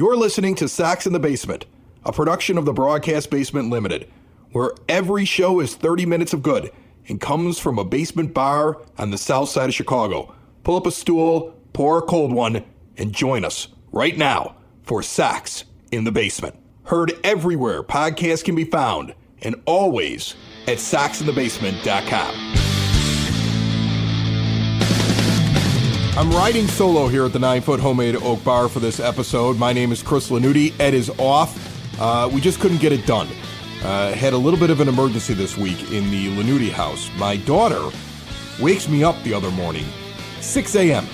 You're listening to Sox in the Basement, a production of the Broadcast Basement Limited, where every show is 30 minutes of good and comes from a basement bar on the south side of Chicago. Pull up a stool, pour a cold one, and join us right now for Sox in the Basement. Heard everywhere podcasts can be found, and always at soxinthebasement.com. I'm riding solo here at the 9-foot homemade oak bar for this episode. My name is Chris Lanuti. Ed is off. We just couldn't get it done. Had a little bit of an emergency this week in the Lanuti house. My daughter wakes me up the other morning, 6 a.m.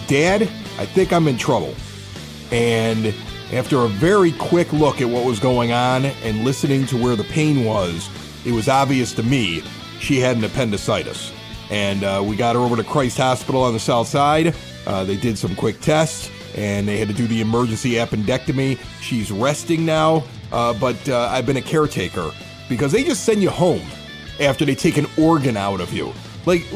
Dad, I think I'm in trouble. And after a very quick look at what was going on and listening to where the pain was, it was obvious to me she had an appendicitis. And we got her over to Christ Hospital on the south side. They did some quick tests, and they had to do the emergency appendectomy. She's resting now, but I've been a caretaker because they just send you home after they take an organ out of you. Like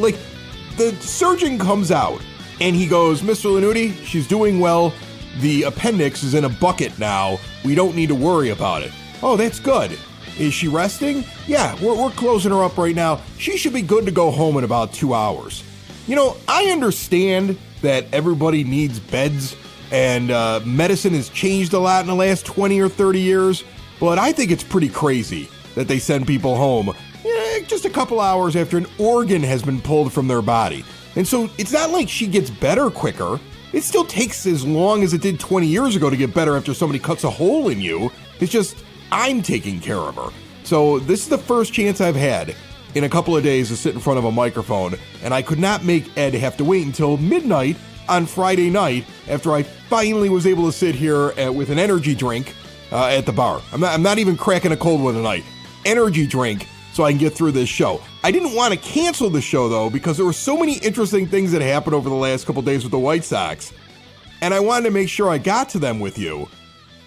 the surgeon comes out, and he goes, Mr. Lanuti, she's doing well. The appendix is in a bucket now. We don't need to worry about it. Oh, that's good. Is she resting? Yeah, we're closing her up right now. She should be good to go home in about 2 hours. You know, I understand that everybody needs beds, and medicine has changed a lot in the last 20 or 30 years, but I think it's pretty crazy that they send people home just a couple hours after an organ has been pulled from their body. And so it's not like she gets better quicker. It still takes as long as it did 20 years ago to get better after somebody cuts a hole in you. It's just I'm taking care of her. So this is the first chance I've had in a couple of days to sit in front of a microphone, and I could not make Ed have to wait until midnight on Friday night after I finally was able to sit here with an energy drink at the bar. I'm not even cracking a cold one tonight. Energy drink so I can get through this show. I didn't want to cancel the show, though, because there were so many interesting things that happened over the last couple of days with the White Sox, and I wanted to make sure I got to them with you.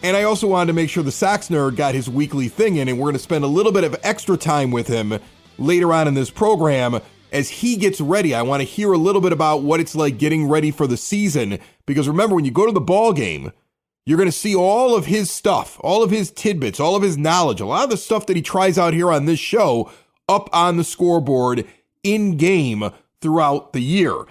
And I also wanted to make sure the Sox Nerd got his weekly thing in, and we're going to spend a little bit of extra time with him later on in this program as he gets ready. I want to hear a little bit about what it's like getting ready for the season, because remember, when you go to the ball game, you're going to see all of his stuff, all of his tidbits, all of his knowledge, a lot of the stuff that he tries out here on this show up on the scoreboard in game throughout the year.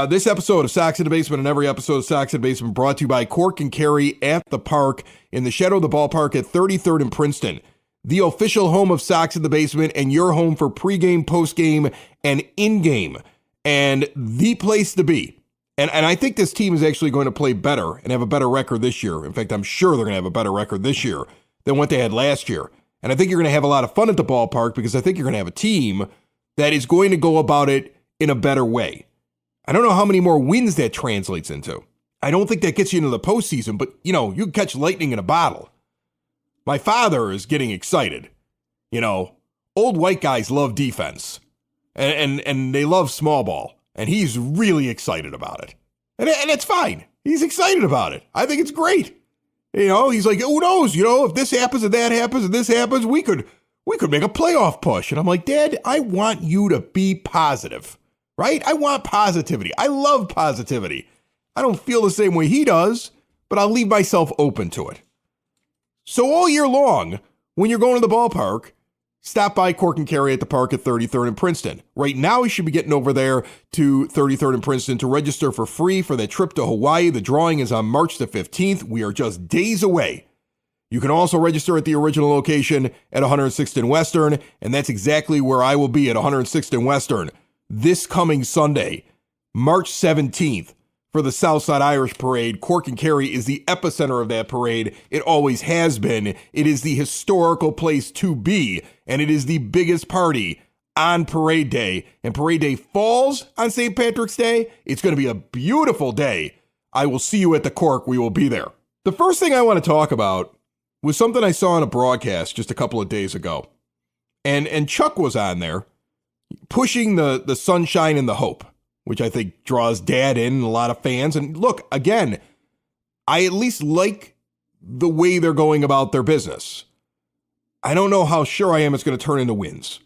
This episode of Sox in the Basement and every episode of Sox in the Basement brought to you by Cork and Carry at the Park in the shadow of the ballpark at 33rd and Princeton, the official home of Sox in the Basement and your home for pregame, postgame, and in-game, and the place to be. And I think this team is actually going to play better and have a better record this year. In fact, I'm sure they're going to have a better record this year than what they had last year. And I think you're going to have a lot of fun at the ballpark because I think you're going to have a team that is going to go about it in a better way. I don't know how many more wins that translates into. I don't think that gets you into the postseason, but, you know, you can catch lightning in a bottle. My father is getting excited. You know, old white guys love defense, and they love small ball, and he's really excited about it. And it's fine. He's excited about it. I think it's great. You know, he's like, who knows, you know, if this happens and that happens and this happens, we could make a playoff push. And I'm like, Dad, I want you to be positive. Right? I want positivity. I love positivity. I don't feel the same way he does, but I'll leave myself open to it. So all year long, when you're going to the ballpark, stop by Cork and Carry at the Park at 33rd and Princeton. Right now, you should be getting over there to 33rd and Princeton to register for free for that trip to Hawaii. The drawing is on March the 15th. We are just days away. You can also register at the original location at 106th and Western, and that's exactly where I will be at 106th and Western this coming Sunday, March 17th, for the Southside Irish Parade. Cork and Carry is the epicenter of that parade. It always has been. It is the historical place to be, and it is the biggest party on Parade Day. And Parade Day falls on St. Patrick's Day. It's going to be a beautiful day. I will see you at the Cork. We will be there. The first thing I want to talk about was something I saw on a broadcast just a couple of days ago. And Chuck was on there, pushing the sunshine and the hope, which I think draws Dad in and a lot of fans. And look, again, I at least like the way they're going about their business. I don't know how sure I am it's going to turn into wins,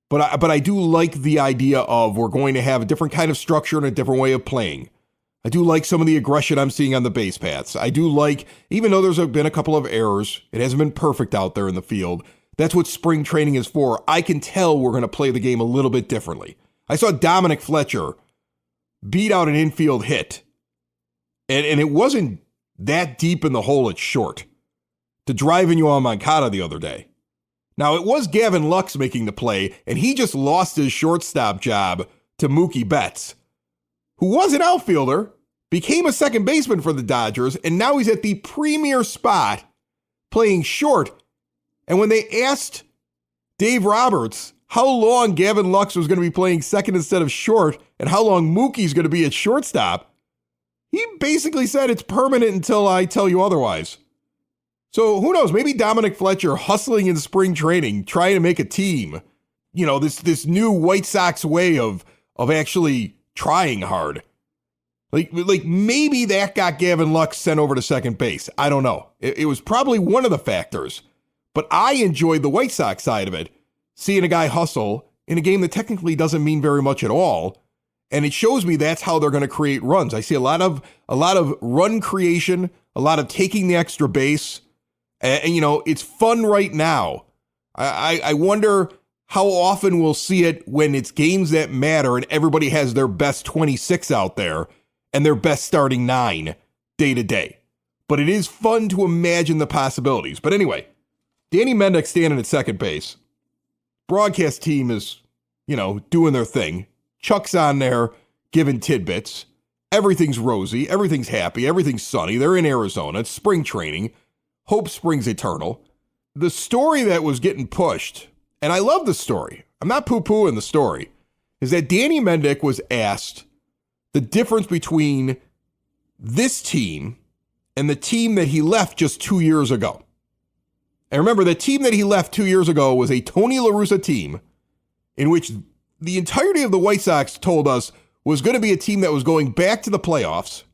but I do like the idea of we're going to have a different kind of structure and a different way of playing. I do like some of the aggression I'm seeing on the base paths. I do like, even though there's been a couple of errors, it hasn't been perfect out there in the field. That's what spring training is for. I can tell we're going to play the game a little bit differently. I saw Dominic Fletcher beat out an infield hit, and it wasn't that deep in the hole at short, to drive in Yoan Moncada the other day. Now, it was Gavin Lux making the play, and he just lost his shortstop job to Mookie Betts, who was an outfielder, became a second baseman for the Dodgers, and now he's at the premier spot playing short. And when they asked Dave Roberts how long Gavin Lux was going to be playing second instead of short and how long Mookie's going to be at shortstop, he basically said it's permanent until I tell you otherwise. So who knows, maybe Dominic Fletcher hustling in spring training, trying to make a team. You know, this new White Sox way of actually trying hard. Like maybe that got Gavin Lux sent over to second base. I don't know. It was probably one of the factors. But I enjoyed the White Sox side of it, seeing a guy hustle in a game that technically doesn't mean very much at all. And it shows me that's how they're going to create runs. I see a lot of run creation, a lot of taking the extra base. And you know, it's fun right now. I wonder how often we'll see it when it's games that matter and everybody has their best 26 out there and their best starting 9 day to day. But it is fun to imagine the possibilities. But anyway, Danny Mendick standing at second base. Broadcast team is, you know, doing their thing. Chuck's on there giving tidbits. Everything's rosy. Everything's happy. Everything's sunny. They're in Arizona. It's spring training. Hope springs eternal. The story that was getting pushed, and I love the story, I'm not poo-pooing the story, is that Danny Mendick was asked the difference between this team and the team that he left just 2 years ago. And remember, the team that he left 2 years ago was a Tony LaRussa team in which the entirety of the White Sox told us was going to be a team that was going back to the playoffs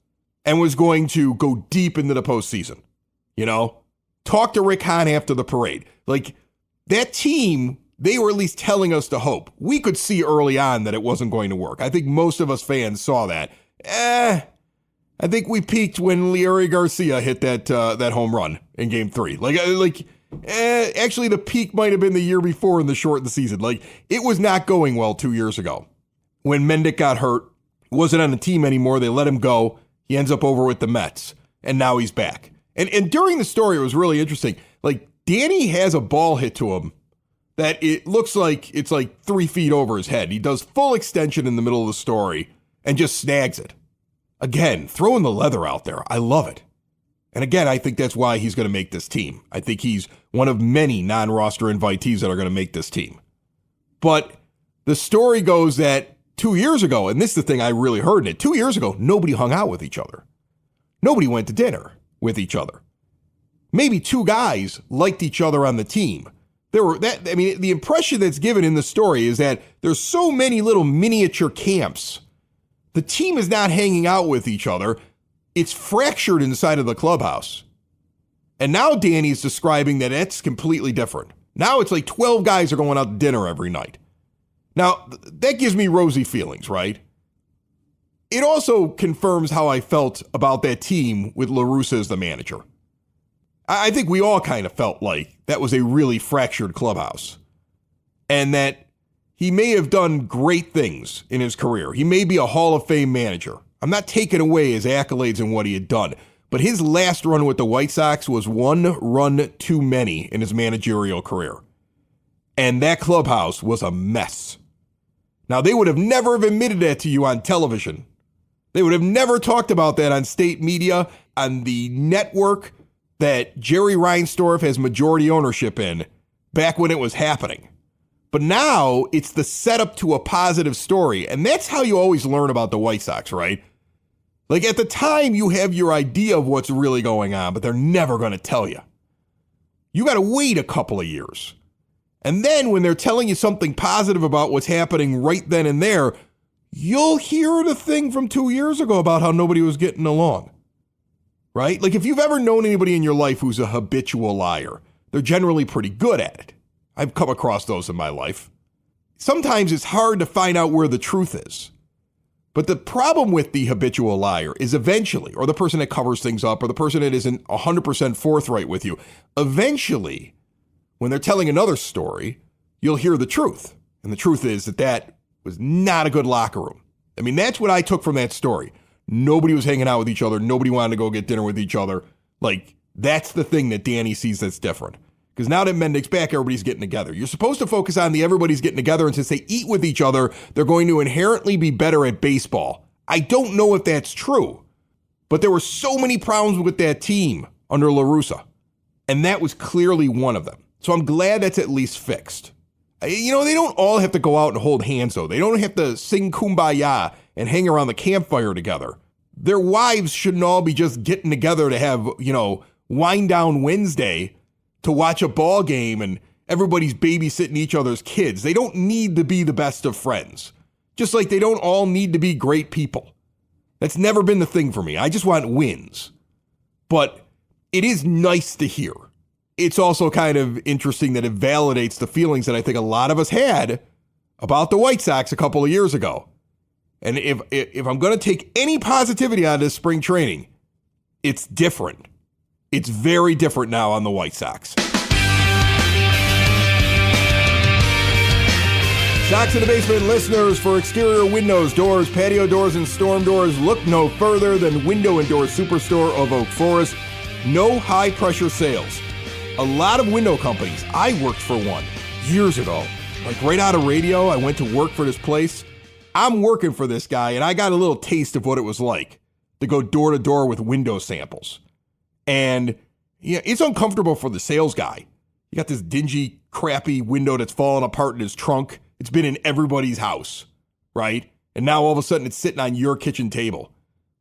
and was going to go deep into the postseason. You know, talk to Rick Hahn after the parade. Like, that team, they were at least telling us to hope. We could see early on that it wasn't going to work. I think most of us fans saw that. I think we peaked when Leury Garcia hit that home run in Game 3. Actually, the peak might have been the year before in the shortened season. Like, it was not going well 2 years ago. When Mendick got hurt, wasn't on the team anymore. They let him go. He ends up over with the Mets, and now he's back. And during the story, it was really interesting. Like, Danny has a ball hit to him that it looks like it's like 3 feet over his head. He does full extension in the middle of the story and just snags it. Again, throwing the leather out there. I love it. And again, I think that's why he's going to make this team. I think he's one of many non-roster invitees that are going to make this team. But the story goes that 2 years ago, and this is the thing I really heard in it, 2 years ago, nobody hung out with each other. Nobody went to dinner with each other. Maybe 2 guys liked each other on the team. The impression that's given in the story is that there's so many little miniature camps. The team is not hanging out with each other. It's fractured inside of the clubhouse. And now Danny's describing that it's completely different. Now it's like 12 guys are going out to dinner every night. Now, that gives me rosy feelings, right? It also confirms how I felt about that team with LaRussa as the manager. I think we all kind of felt like that was a really fractured clubhouse. And that he may have done great things in his career. He may be a Hall of Fame manager. I'm not taking away his accolades and what he had done. But his last run with the White Sox was 1 run too many in his managerial career. And that clubhouse was a mess. Now, they would have never have admitted that to you on television. They would have never talked about that on state media, on the network that Jerry Reinsdorf has majority ownership in, back when it was happening. But now it's the setup to a positive story. And that's how you always learn about the White Sox, right? Like, at the time, you have your idea of what's really going on, but they're never going to tell you. You got to wait a couple of years. And then when they're telling you something positive about what's happening right then and there, you'll hear the thing from 2 years ago about how nobody was getting along. Right? Like, if you've ever known anybody in your life who's a habitual liar, they're generally pretty good at it. I've come across those in my life. Sometimes it's hard to find out where the truth is. But the problem with the habitual liar is eventually, or the person that covers things up, or the person that isn't 100% forthright with you, eventually, when they're telling another story, you'll hear the truth. And the truth is that was not a good locker room. I mean, that's what I took from that story. Nobody was hanging out with each other. Nobody wanted to go get dinner with each other. Like, that's the thing that Danny sees that's different. Because now that Mendick's back, everybody's getting together. You're supposed to focus on the everybody's getting together, and since they eat with each other, they're going to inherently be better at baseball. I don't know if that's true, but there were so many problems with that team under LaRussa, and that was clearly one of them. So I'm glad that's at least fixed. You know, they don't all have to go out and hold hands, though. They don't have to sing Kumbaya and hang around the campfire together. Their wives shouldn't all be just getting together to have, wind down Wednesday to watch a ball game and everybody's babysitting each other's kids. They don't need to be the best of friends. Just like they don't all need to be great people. That's never been the thing for me. I just want wins. But it is nice to hear. It's also kind of interesting that it validates the feelings that I think a lot of us had about the White Sox a couple of years ago. And if I'm going to take any positivity out of this spring training, it's different. It's very different now on the White Sox. Sox in the Basement listeners, for exterior windows, doors, patio doors, and storm doors, look no further than Window and Door Superstore of Oak Forest. No high-pressure sales. A lot of window companies, I worked for one years ago. Like right out of radio, I went to work for this place. I'm working for this guy, and I got a little taste of what it was like to go door to door with window samples. And yeah, it's uncomfortable for the sales guy. You got this dingy, crappy window that's falling apart in his trunk. It's been in everybody's house, right? And now all of a sudden it's sitting on your kitchen table.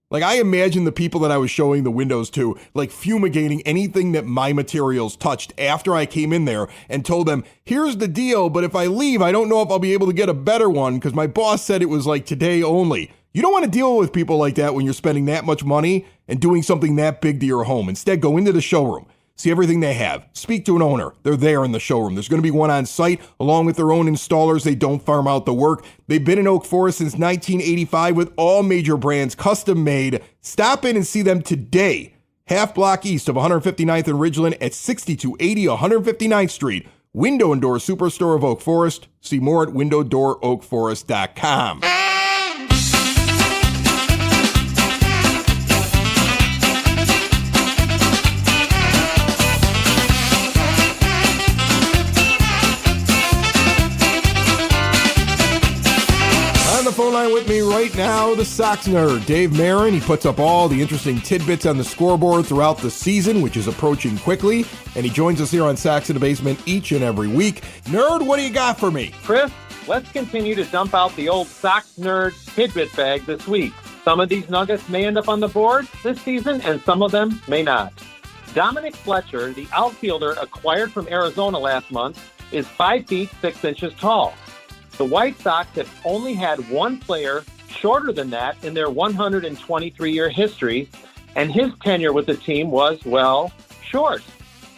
Like, I imagine the people that I was showing the windows to, like, fumigating anything that my materials touched after I came in there and told them, here's the deal, but if I leave, I don't know if I'll be able to get a better one because my boss said it was like today only. You don't want to deal with people like that when you're spending that much money and doing something that big to your home. Instead, go into the showroom, see everything they have, speak to an owner. They're there in the showroom. There's going to be one on site along with their own installers. They don't farm out the work. They've been in Oak Forest since 1985 with all major brands custom made. Stop in and see them today. Half block east of 159th and Ridgeland at 6280 159th Street. Window and Door Superstore of Oak Forest. See more at windowdooroakforest.com. Phone line with me right now, the Sox nerd, Dave Marin. He puts up all the interesting tidbits on the scoreboard throughout the season, which is approaching quickly, and he joins us here on Sox in the Basement each and every week. Nerd, what do you got for me? Chris, let's continue to dump out the old Sox nerd tidbit bag this week. Some of these nuggets may end up on the board this season, and some of them may not. Dominic Fletcher, the outfielder acquired from Arizona last month, is 5 feet 6 inches tall. The White Sox have only had one player shorter than that in their 123-year history, and his tenure with the team was, well, short.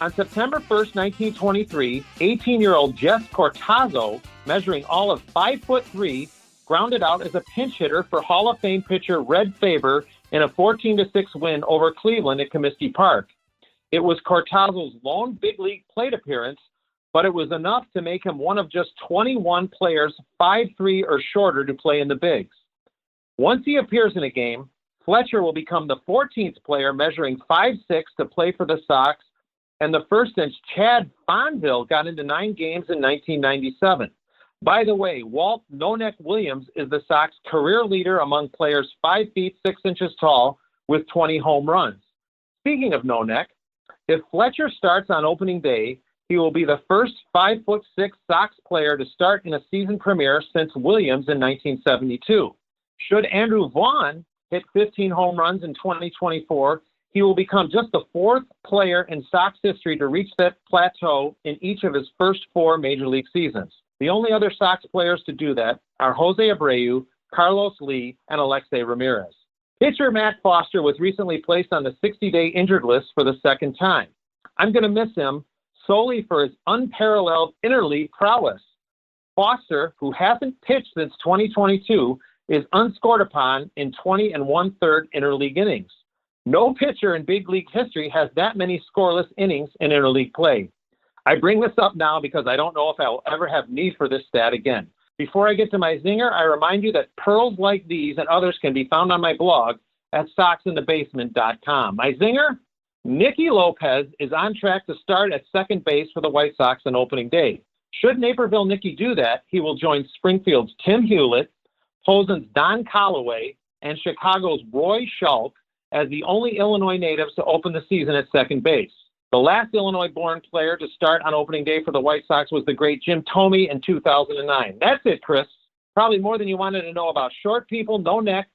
On September 1st, 1923, 18-year-old Jess Cortazzo, measuring all of 5'3", grounded out as a pinch hitter for Hall of Fame pitcher Red Faber in a 14-6 win over Cleveland at Comiskey Park. It was Cortazzo's lone big league plate appearance, but it was enough to make him one of just 21 players 5'3" or shorter to play in the bigs. Once he appears in a game, Fletcher will become the 14th player measuring 5'6" to play for the Sox, and the first since Chad Fonville got into 9 games in 1997. By the way, Walt "No-Neck" Williams is the Sox career leader among players 5 feet 6 inches tall with 20 home runs. Speaking of No-Neck, if Fletcher starts on opening day, he will be the first 5'6" Sox player to start in a season premiere since Williams in 1972. Should Andrew Vaughn hit 15 home runs in 2024, he will become just the 4th player in Sox history to reach that plateau in each of his first 4 major league seasons. The only other Sox players to do that are Jose Abreu, Carlos Lee, and Alexei Ramirez. Pitcher Matt Foster was recently placed on the 60-day injured list for the second time. I'm going to miss him solely for his unparalleled interleague prowess. Foster, who hasn't pitched since 2022, is unscored upon in 20 1/3 interleague innings. No pitcher in big league history has that many scoreless innings in interleague play. I bring this up now because I don't know if I will ever have need for this stat again. Before I get to my zinger, I remind you that pearls like these and others can be found on my blog at soxinthebasement.com. My zinger? Nicky Lopez is on track to start at second base for the White Sox on opening day. Should Naperville Nicky do that, he will join Springfield's Tim Hewlett, Posen's Don Callaway, and Chicago's Roy Schulk as the only Illinois natives to open the season at second base. The last Illinois-born player to start on opening day for the White Sox was the great Jim Thome in 2009. That's it, Chris. Probably more than you wanted to know about short people, no neck,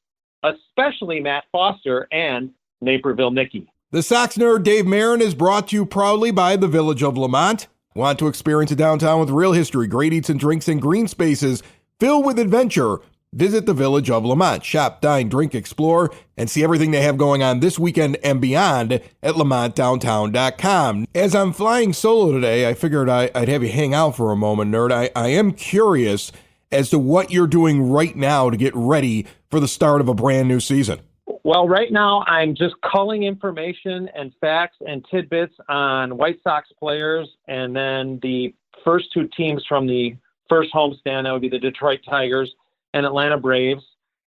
especially Matt Foster and Naperville Nicky. The Sox nerd Dave Marin is brought to you proudly by the Village of Lamont. Want to experience a downtown with real history, great eats and drinks, and green spaces filled with adventure? Visit the Village of Lamont. Shop, dine, drink, explore, and see everything they have going on this weekend and beyond at lamontdowntown.com. As I'm flying solo today, I figured I'd have you hang out for a moment, nerd. I am curious as to what you're doing right now to get ready for the start of a brand new season. Well, right now I'm just culling information and facts and tidbits on White Sox players, and then the first two teams from the first homestand, that would be the Detroit Tigers and Atlanta Braves,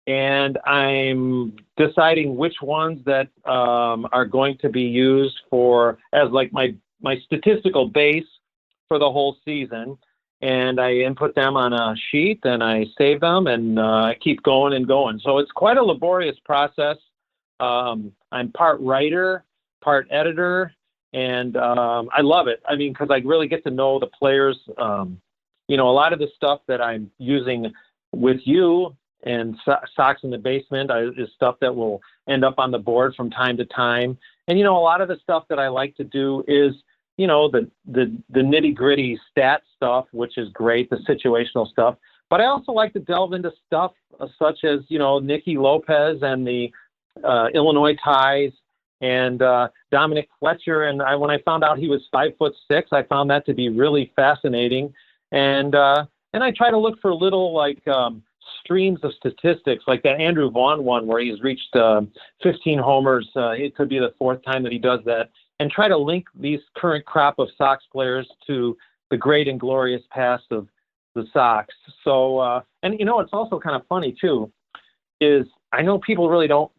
and I'm deciding which ones that are going to be used for as like my statistical base for the whole season. And I input them on a sheet and I save them and I keep going and going. So it's quite a laborious process. I'm part writer, part editor, and I love it. I mean, because I really get to know the players. A lot of the stuff that I'm using with you and Sox in the Basement is stuff that will end up on the board from time to time. And, a lot of the stuff that I like to do is, the nitty gritty stat stuff, which is great, the situational stuff. But I also like to delve into stuff such as, Nicky Lopez and the Illinois ties and Dominic Fletcher. And when I found out he was 5'6", I found that to be really fascinating. And I try to look for little streams of statistics, like that Andrew Vaughn one where he's reached 15 homers. It could be the fourth time that he does that, and try to link these current crop of Sox players to the great and glorious past of the Sox. So, it's also kind of funny too, is I know people really don't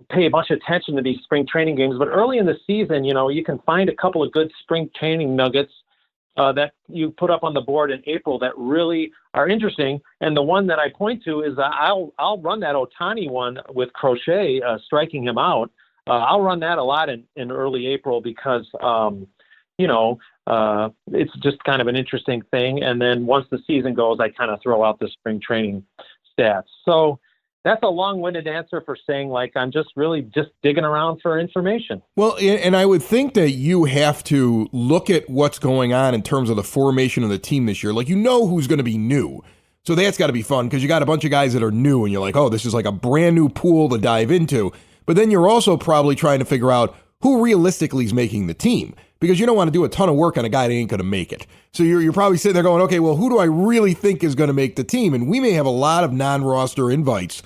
pay much attention to these spring training games, but early in the season, you can find a couple of good spring training nuggets that you put up on the board in April that really are interesting. And the one that I point to is I'll run that Ohtani one with Crochet striking him out. I'll run that a lot in early April because, it's just kind of an interesting thing. And then once the season goes, I kind of throw out the spring training stats. So that's a long-winded answer for saying, I'm just really just digging around for information. Well, and I would think that you have to look at what's going on in terms of the formation of the team this year. Who's going to be new. So that's got to be fun because you got a bunch of guys that are new and you're like, oh, this is like a brand new pool to dive into. But then you're also probably trying to figure out who realistically is making the team, because you don't want to do a ton of work on a guy that ain't going to make it. So you're probably sitting there going, okay, well, who do I really think is going to make the team? And we may have a lot of non-roster invites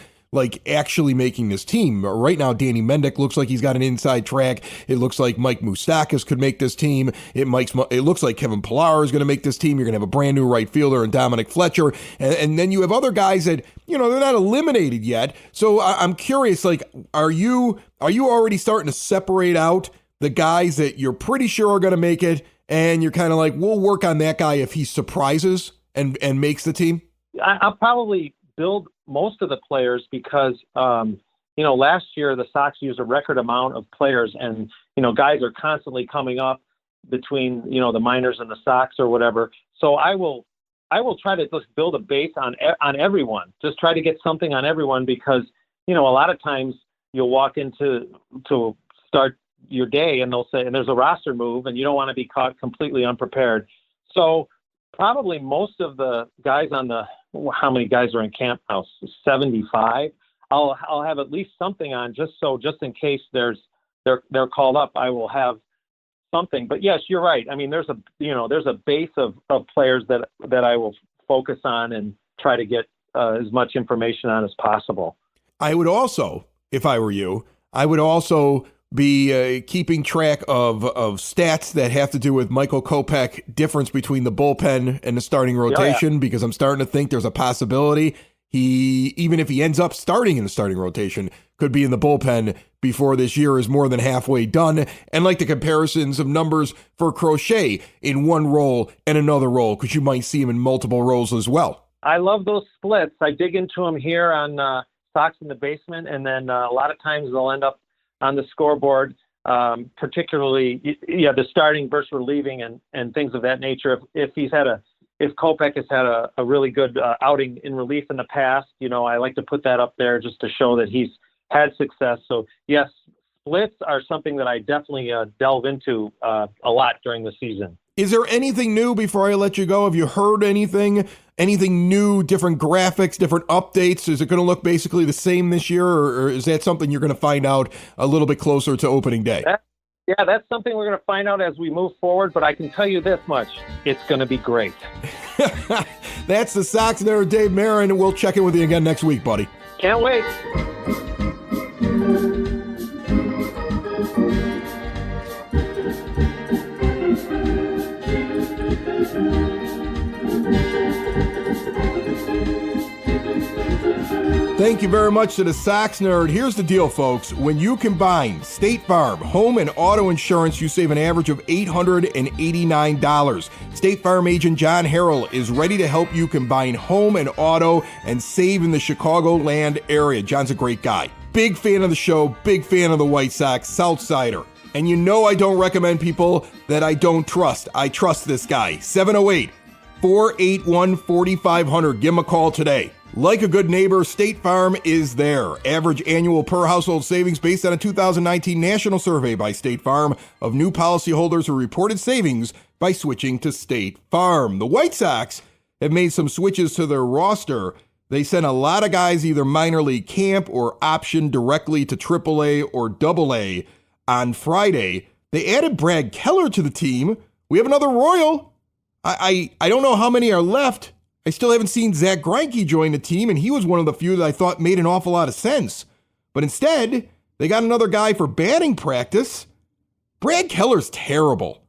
actually making this team. Right now, Danny Mendick looks like he's got an inside track. It looks like Mike Moustakas could make this team. It looks like Kevin Pillar is going to make this team. You're going to have a brand new right fielder in Dominic Fletcher. And then you have other guys that, they're not eliminated yet. So I'm curious, are you already starting to separate out the guys that you're pretty sure are going to make it? And you're kind of we'll work on that guy if he surprises and makes the team? I'll probably build most of the players because, last year the Sox used a record amount of players and, guys are constantly coming up between, the minors and the Sox or whatever. So I will try to just build a base on everyone, just try to get something on everyone because, a lot of times you'll walk into to start your day and they'll say, and there's a roster move and you don't want to be caught completely unprepared. So probably most of the guys how many guys are in camp now? 75. I'll have at least something on just in case they're called up. I will have something. But yes, you're right. I mean, there's a base of players that I will focus on and try to get as much information on as possible. I would also, if I were you, I would also be keeping track of stats that have to do with Michael Kopech, difference between the bullpen and the starting rotation, because I'm starting to think there's a possibility even if he ends up starting in the starting rotation, could be in the bullpen before this year is more than halfway done. And like the comparisons of numbers for Crochet in one role and another role, because you might see him in multiple roles as well. I love those splits. I dig into them here on Sox in the Basement, and then a lot of times they'll end up on the scoreboard, particularly the starting versus relieving and things of that nature. If Kopech has had a really good outing in relief in the past, I like to put that up there just to show that he's had success. So yes, splits are something that I definitely delve into a lot during the season. Is there anything new before I let you go? Have you heard anything new, different graphics, different updates? Is it going to look basically the same this year, or is that something you're going to find out a little bit closer to opening day? That's something we're going to find out as we move forward, but I can tell you this much. It's going to be great. That's the Sox nerd, Dave Marin, and we'll check in with you again next week, buddy. Can't wait. Thank you very much to the Sox nerd. Here's the deal, folks. When you combine State Farm, home, and auto insurance, you save an average of $889. State Farm agent John Harrell is ready to help you combine home and auto and save in the Chicagoland area. John's a great guy. Big fan of the show, big fan of the White Sox, Southsider. And you know I don't recommend people that I don't trust. I trust this guy. 708-481-4500. Give him a call today. Like a good neighbor, State Farm is there. Average annual per household savings based on a 2019 national survey by State Farm of new policyholders who reported savings by switching to State Farm. The White Sox have made some switches to their roster. They sent a lot of guys either minor league camp or optioned directly to AAA or AA on Friday. They added Brad Keller to the team. We have another Royal. I don't know how many are left. I still haven't seen Zach Greinke join the team, and he was one of the few that I thought made an awful lot of sense. But instead, they got another guy for batting practice. Brad Keller's terrible.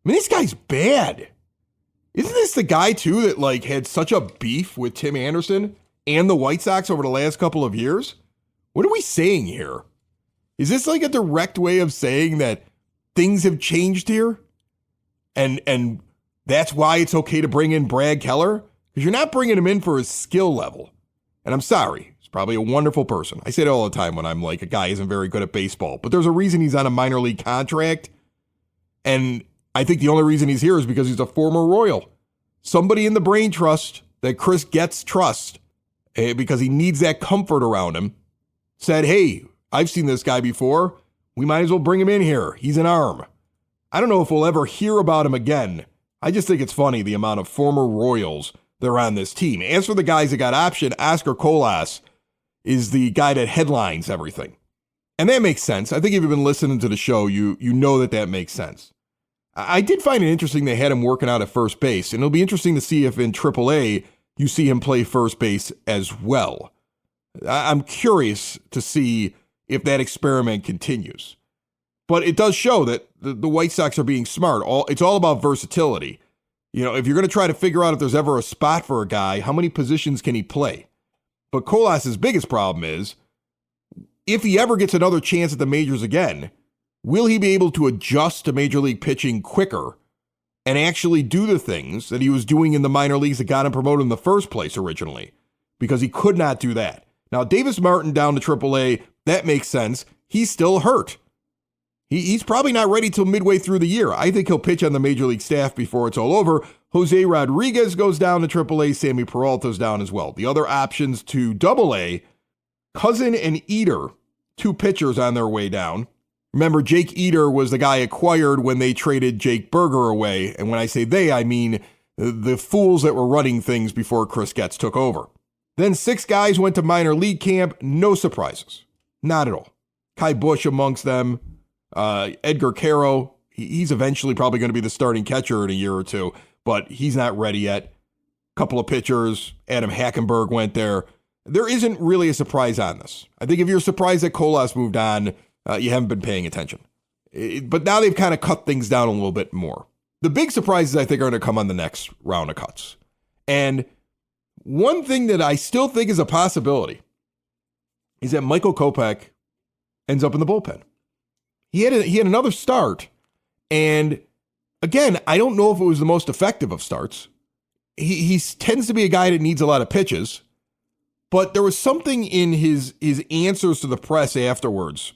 I mean, this guy's bad. Isn't this the guy, too, that had such a beef with Tim Anderson and the White Sox over the last couple of years? What are we saying here? Is this a direct way of saying that things have changed here? And that's why it's okay to bring in Brad Keller? Because you're not bringing him in for his skill level. And I'm sorry, he's probably a wonderful person. I say it all the time when I'm a guy isn't very good at baseball. But there's a reason he's on a minor league contract. And I think the only reason he's here is because he's a former Royal. Somebody in the brain trust that Chris Getz trusts, because he needs that comfort around him, said, hey, I've seen this guy before. We might as well bring him in here. He's an arm. I don't know if we'll ever hear about him again. I just think it's funny the amount of former Royals that are on this team. As for the guys that got optioned, Oscar Colas is the guy that headlines everything. And that makes sense. I think if you've been listening to the show, you know that makes sense. I did find it interesting they had him working out at first base, and it'll be interesting to see if in AAA you see him play first base as well. I'm curious to see if that experiment continues. But it does show that the White Sox are being smart. It's all about versatility. If you're going to try to figure out if there's ever a spot for a guy, how many positions can he play? But Colas' biggest problem is, if he ever gets another chance at the majors again, will he be able to adjust to major league pitching quicker and actually do the things that he was doing in the minor leagues that got him promoted in the first place originally? Because he could not do that. Now, Davis Martin down to AAA, that makes sense. He's still hurt. He's probably not ready till midway through the year. I think he'll pitch on the major league staff before it's all over. Jose Rodriguez goes down to AAA. Sammy Peralta's down as well. The other options to AA, Cousin and Eater, two pitchers on their way down. Remember, Jake Eater was the guy acquired when they traded Jake Berger away. And when I say they, I mean the fools that were running things before Chris Getz took over. Then 6 guys went to minor league camp. No surprises. Not at all. Kai Bush amongst them. Edgar Caro, he's eventually probably going to be the starting catcher in a year or two, but he's not ready yet. couple of pitchers. Adam Hackenberg went there. There isn't really a surprise on this. I think if you're surprised that Colas moved on, you haven't been paying attention. But now they've kind of cut things down a little bit more. The big surprises, I think, are going to come on the next round of cuts. And one thing that I still think is a possibility is that Michael Kopech ends up in the bullpen. He had another start, and again, I don't know if it was the most effective of starts. He tends to be a guy that needs a lot of pitches, but there was something in his answers to the press afterwards,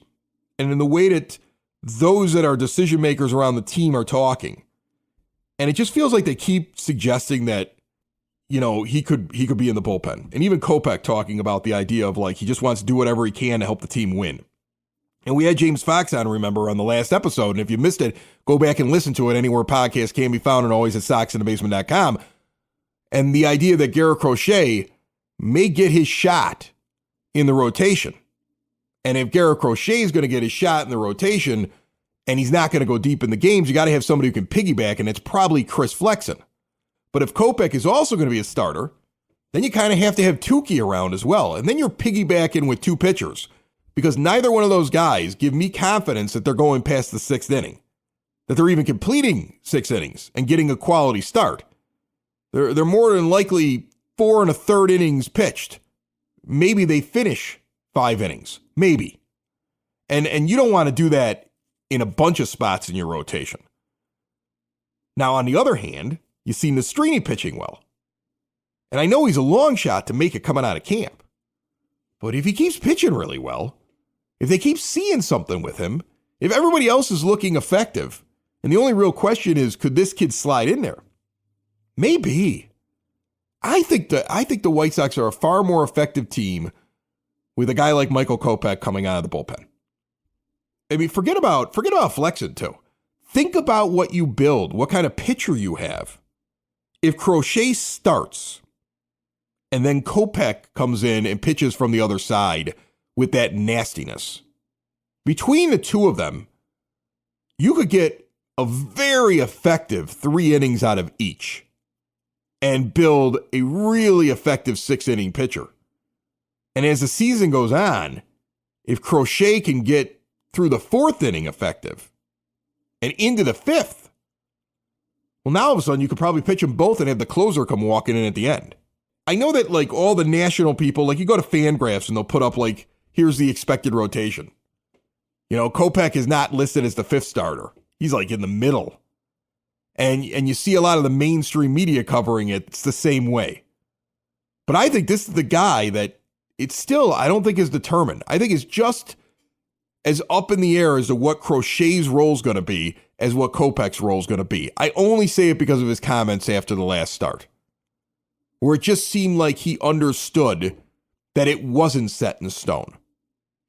and in the way that those that are decision makers around the team are talking, and it just feels like they keep suggesting that, you know, he could be in the bullpen. And even Kopech talking about the idea of like he just wants to do whatever he can to help the team win. And we had James Fox on, remember, on the last episode. And if you missed it, go back and listen to it anywhere podcasts can be found, and always at soxinthebasement.com. And the idea that Garrett Crochet may get his shot in the rotation. And if Garrett Crochet is going to get his shot in the rotation and he's not going to go deep in the games, you got to have somebody who can piggyback, and it's probably Chris Flexen. But if Kopech is also going to be a starter, then you kind of have to have Tukey around as well. And then you're piggybacking with two pitchers, because neither one of those guys give me confidence that they're going past the sixth inning, that they're even completing 6 innings and getting a quality start. They're more than likely 4 1/3 innings pitched. Maybe they finish 5 innings, maybe. And you don't want to do that in a bunch of spots in your rotation. Now, on the other hand, you see Nastrini pitching well. And I know he's a long shot to make it coming out of camp. But if he keeps pitching really well, if they keep seeing something with him, if everybody else is looking effective, and the only real question is, could this kid slide in there? Maybe. I think the White Sox are a far more effective team with a guy like Michael Kopech coming out of the bullpen. I mean, forget about Flexen too. Think about what you build, what kind of pitcher you have. If Crochet starts and then Kopech comes in and pitches from the other side with that nastiness, between the two of them, you could get a very effective 3 innings out of each and build a really effective 6-inning pitcher. And as the season goes on, if Crochet can get through the 4th inning effective and into the 5th, well, now all of a sudden you could probably pitch them both and have the closer come walking in at the end. I know that like all the national people, like you go to Fangraphs and they'll put up like, here's the expected rotation. You know, Kopech is not listed as the 5th starter. He's like in the middle. And you see a lot of the mainstream media covering it. It's the same way. But I think this is the guy that it's still, I don't think is determined. I think it's just as up in the air as to what Crochet's role is going to be as what Kopech's role is going to be. I only say it because of his comments after the last start, where it just seemed like he understood that it wasn't set in stone.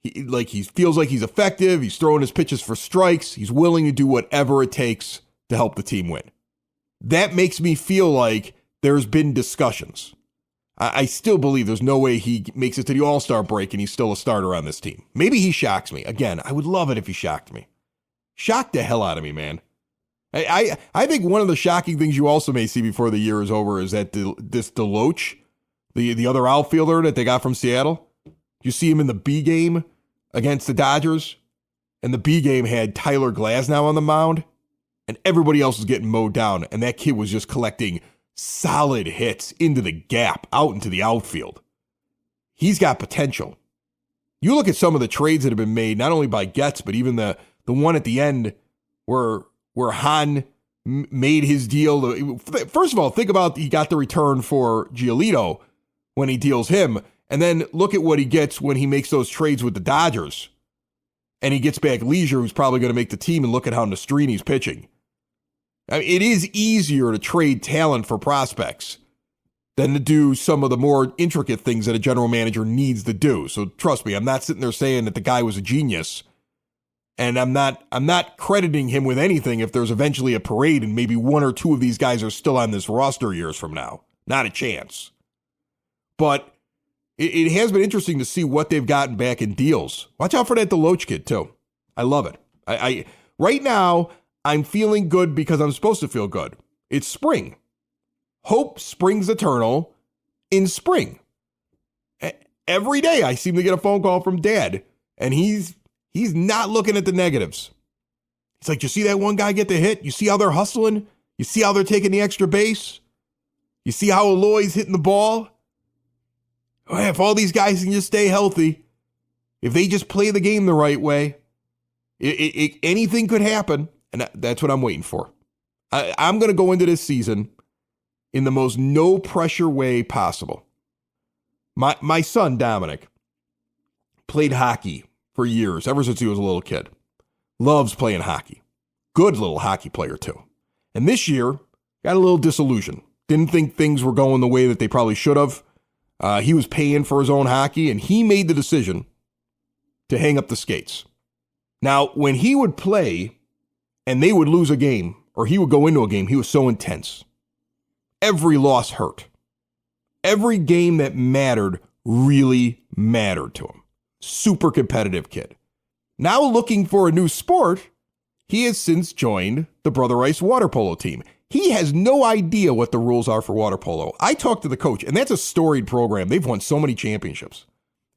He feels like he's effective. He's throwing his pitches for strikes. He's willing to do whatever it takes to help the team win. That makes me feel like there's been discussions. I still believe there's no way he makes it to the All-Star break and he's still a starter on this team. Maybe he shocks me. Again, I would love it if he shocked me. Shock the hell out of me, man. I think one of the shocking things you also may see before the year is over is that this Deloach, the other outfielder that they got from Seattle, you see him in the B game against the Dodgers, and the B game had Tyler Glasnow on the mound, and everybody else was getting mowed down, and that kid was just collecting solid hits into the gap, out into the outfield. He's got potential. You look at some of the trades that have been made, not only by Getz, but even the one at the end where Hahn made his deal. First of all, think about he got the return for Giolito when he deals him, and then look at what he gets when he makes those trades with the Dodgers. And he gets back Leisure, who's probably going to make the team, and look at how Nastrini's pitching. I mean, it is easier to trade talent for prospects than to do some of the more intricate things that a general manager needs to do. So trust me, I'm not sitting there saying that the guy was a genius. And I'm not crediting him with anything if there's eventually a parade and maybe 1 or 2 of these guys are still on this roster years from now. Not a chance. But it has been interesting to see what they've gotten back in deals. Watch out for that Deloach kid, too. I love it. I right now, I'm feeling good because I'm supposed to feel good. It's spring. Hope springs eternal in spring. Every day I seem to get a phone call from Dad, and he's not looking at the negatives. He's like, you see that one guy get the hit? You see how they're hustling? You see how they're taking the extra base? You see how Eloy's hitting the ball? If all these guys can just stay healthy, if they just play the game the right way, anything could happen, and that's what I'm waiting for. I'm going to go into this season in the most no-pressure way possible. My son, Dominic, played hockey for years, ever since he was a little kid. Loves playing hockey. Good little hockey player, too. And this year, got a little disillusioned. Didn't think things were going the way that they probably should have. He was paying for his own hockey, and he made the decision to hang up the skates. Now, when he would play and they would lose a game, or he would go into a game, he was so intense. Every loss hurt. Every game that mattered really mattered to him. Super competitive kid. Now looking for a new sport, he has since joined the Brother Ice water polo team. He has no idea what the rules are for water polo. I talked to the coach, and that's a storied program. They've won so many championships.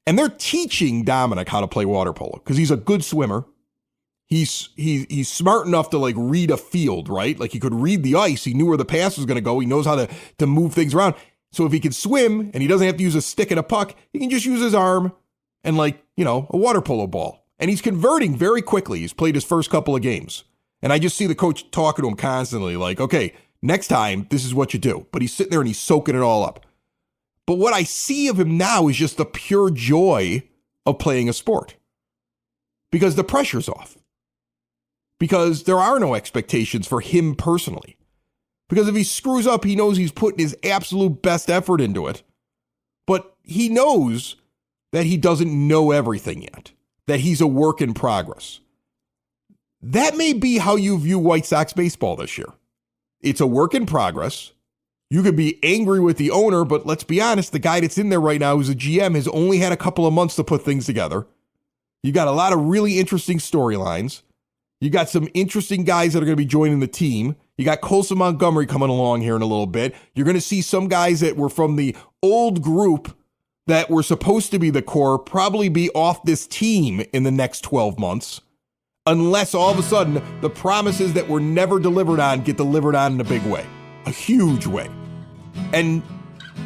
And they're teaching Dominic how to play water polo because he's a good swimmer. He's smart enough to like read a field, right? Like he could read the ice. He knew where the pass was going to go. He knows how to move things around. So if he can swim and he doesn't have to use a stick and a puck, he can just use his arm and a water polo ball. And he's converting very quickly. He's played his first couple of games. And I just see the coach talking to him constantly like, okay, next time, this is what you do. But he's sitting there and he's soaking it all up. But what I see of him now is just the pure joy of playing a sport. Because the pressure's off. Because there are no expectations for him personally. Because if he screws up, he knows he's putting his absolute best effort into it. But he knows that he doesn't know everything yet. That he's a work in progress. That may be how you view White Sox baseball this year. It's a work in progress. You could be angry with the owner, but let's be honest, the guy that's in there right now who's a GM has only had a couple of months to put things together. You got a lot of really interesting storylines. You got some interesting guys that are going to be joining the team. You got Colson Montgomery coming along here in a little bit. You're going to see some guys that were from the old group that were supposed to be the core probably be off this team in the next 12 months. Unless all of a sudden the promises that were never delivered on get delivered on in a big way, a huge way. And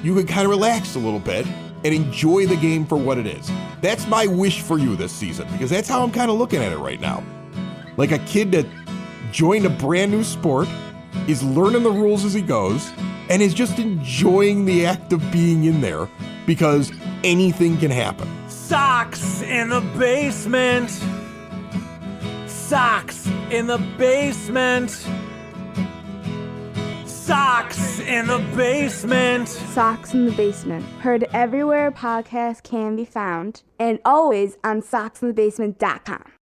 you can kind of relax a little bit and enjoy the game for what it is. That's my wish for you this season, because that's how I'm kind of looking at it right now. Like a kid that joined a brand new sport, is learning the rules as he goes, and is just enjoying the act of being in there because anything can happen. Sox in the basement. Sox in the basement. Sox in the basement. Sox in the Basement. Heard everywhere podcasts can be found, and always on soxinthebasement.com.